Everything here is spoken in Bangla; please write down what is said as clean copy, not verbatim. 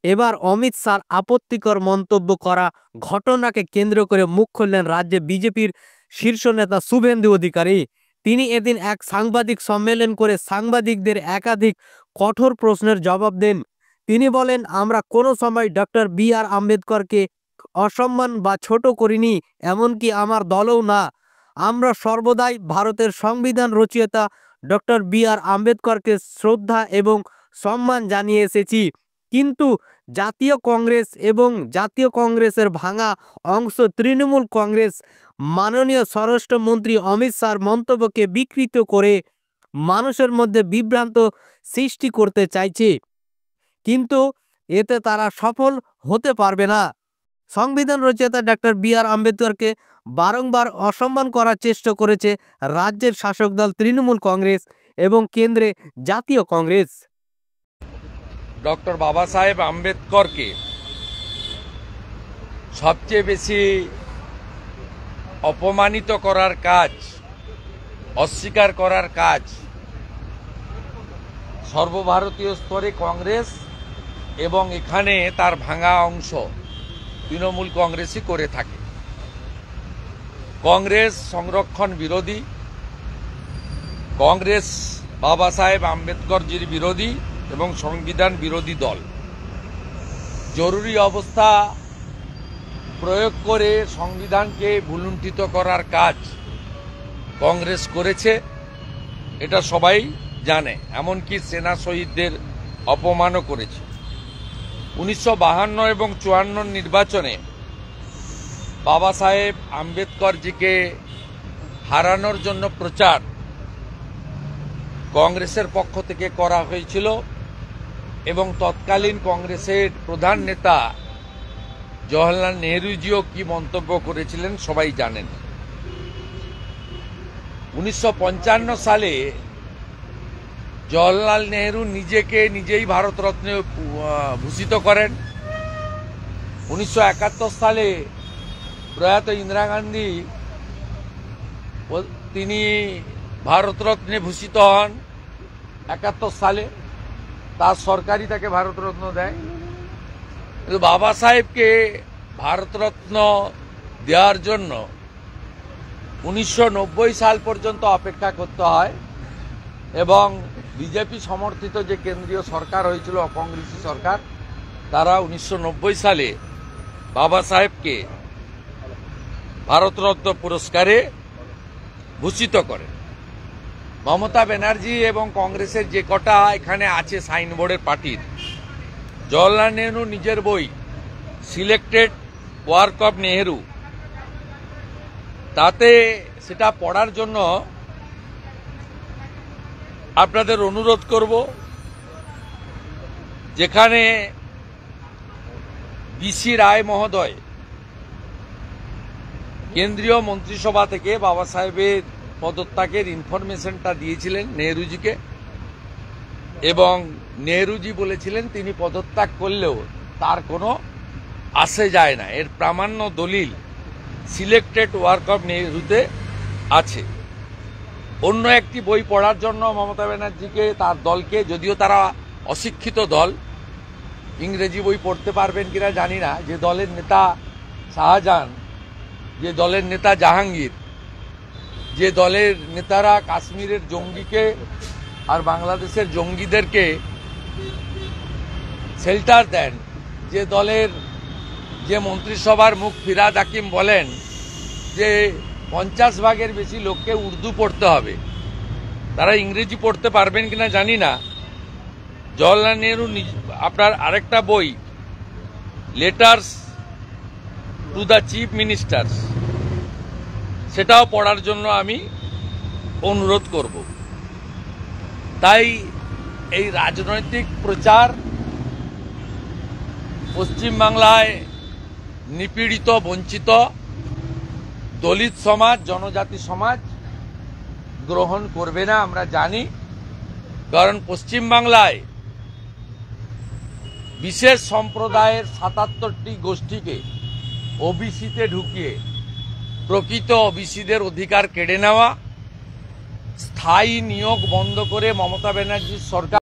এবার অমিত শাহর আপত্তিকর মন্তব্য করা ঘটনাকে কেন্দ্র করে মুখ খুললেন রাজ্যে বিজেপির শীর্ষ নেতা শুভেন্দু অধিকারী। তিনি এদিন এক সাংবাদিক সম্মেলন করে সাংবাদিকদের একাধিক কঠোর প্রশ্নের জবাব দেন। তিনি বলেন, আমরা কোনো সময় ডক্টর বি.আর. আম্বেদকরকে অসম্মান বা ছোট করিনি, এমনকি আমার দলও না। আমরা সর্বদাই ভারতের সংবিধান রচয়িতা ডক্টর বি.আর. আম্বেদকরকে শ্রদ্ধা এবং সম্মান জানিয়ে এসেছি। কিন্তু জাতীয় কংগ্রেস এবং জাতীয় কংগ্রেসের ভাঙা অংশ তৃণমূল কংগ্রেস মাননীয় স্বরাষ্ট্রমন্ত্রী অমিত শাহর মন্তব্যকে বিকৃত করে মানুষের মধ্যে বিভ্রান্ত সৃষ্টি করতে চাইছে, কিন্তু এতে তারা সফল হতে পারবে না। সংবিধান রচয়িতা ডক্টর বি.আর. আম্বেদকরকে বারংবার অসম্মান করার চেষ্টা করেছে রাজ্যের শাসক দল তৃণমূল কংগ্রেস এবং কেন্দ্রে জাতীয় কংগ্রেস। ডক্টর বাবা সাহেব আম্বেদকরকে সবচেয়ে বেশি অপমানিত করার কাজ, অস্বীকার করার কাজ সর্বভারতীয় স্তরে কংগ্রেস এবং এখানে তার ভাঙা অংশ তৃণমূল কংগ্রেসই করে থাকে। কংগ্রেস সংরক্ষণ বিরোধী, কংগ্রেস বাবা সাহেব আম্বেদকরজির বিরোধী এবং সংবিধান বিরোধী দল। জরুরি অবস্থা প্রয়োগ করে সংবিধানকে ভুলুণ্ঠিত করার কাজ কংগ্রেস করেছে, এটা সবাই জানে। এমনকি সেনা শহীদদের অপমানও করেছে। 1952 এবং 54 নির্বাচনে বাবা সাহেব আম্বেদকরজিকে হারানোর জন্য প্রচার কংগ্রেসের পক্ষ থেকে করা হয়েছিল এবং তৎকালীন কংগ্রেসের প্রধান নেতা জওহরলাল নেহরুজিও কি মন্তব্য করেছিলেন সবাই জানেন। 1955 সালে জওহরলাল নেহরু নিজেই ভারতরত্নে ভূষিত করেন। 1971 সালে প্রয়াত ইন্দিরা গান্ধী তিনি ভারতরত্নে ভূষিত হন। 71 সালে তার সরকারই তাকে ভারতরত্ন দেয়। কিন্তু বাবা সাহেবকে ভারতরত্ন দেওয়ার জন্য 1990 সাল পর্যন্ত অপেক্ষা করতে হয় এবং বিজেপি সমর্থিত যে কেন্দ্রীয় সরকার হয়েছিল, অকংগ্রেসী সরকার, তারা 1990 সালে বাবা সাহেবকে ভারতরত্ন পুরস্কারে ভূষিত করে। মমতা ব্যানার্জি এবং কংগ্রেসের যে কটা এখানে আছে সাইনবোর্ডের পার্টির, জওহরলাল নেহরু নিজের বই সিলেক্টেড ওয়ার্ক অফ নেহরু, তাতে সেটা পড়ার জন্য আপনাদের অনুরোধ করব, যেখানে বিসি রায় মহোদয় কেন্দ্রীয় মন্ত্রিসভা থেকে বাবা সাহেবের পদত্যাগের ইনফরমেশনটা দিয়েছিলেন নেহরুজিকে এবং নেহরুজি বলেছিলেন তিনি পদত্যাগ করলেও তার কোনো আসে যায় না। এর প্রামাণ্য দলিল সিলেক্টেড ওয়ার্ক অফ নেহরুতে আছে। অন্য একটি বই পড়ার জন্য মমতা ব্যানার্জিকে, তার দলকে, যদিও তারা অশিক্ষিত দল, ইংরেজি বই পড়তে পারবেন কিনা জানি না, যে দলের নেতা শাহজাহান, যে দলের নেতা জাহাঙ্গীর, যে দলের নেতারা কাশ্মীরের জঙ্গিকে আর বাংলাদেশের জঙ্গিদেরকে শেল্টার দেন, যে দলের যে মন্ত্রিসভার মুখ ফিরাদ হাকিম বলেন যে 50 ভাগের বেশি লোককে উর্দু পড়তে হবে, তারা ইংরেজি পড়তে পারবেন কিনা জানি না। জওহরলাল নেহরু আপনার আরেকটা বই letters to the chief ministers, সেটাও পড়ার জন্য আমি অনুরোধ করব। তাই এই রাজনৈতিক প্রচার পশ্চিমবাংলায় নিপীড়িত, বঞ্চিত দলিত সমাজ, জনজাতি সমাজ গ্রহণ করবে না, আমরা জানি। কারণ পশ্চিমবাংলায় বিশেষ সম্প্রদায়ের 77টি গোষ্ঠীকে ওবিসিতে ঢুকিয়ে প্রকৃত ওবিসিদের অধিকার কেড়ে নেওয়া, স্থায়ী নিয়োগ বন্ধ করে মমতা ব্যানার্জির সরকার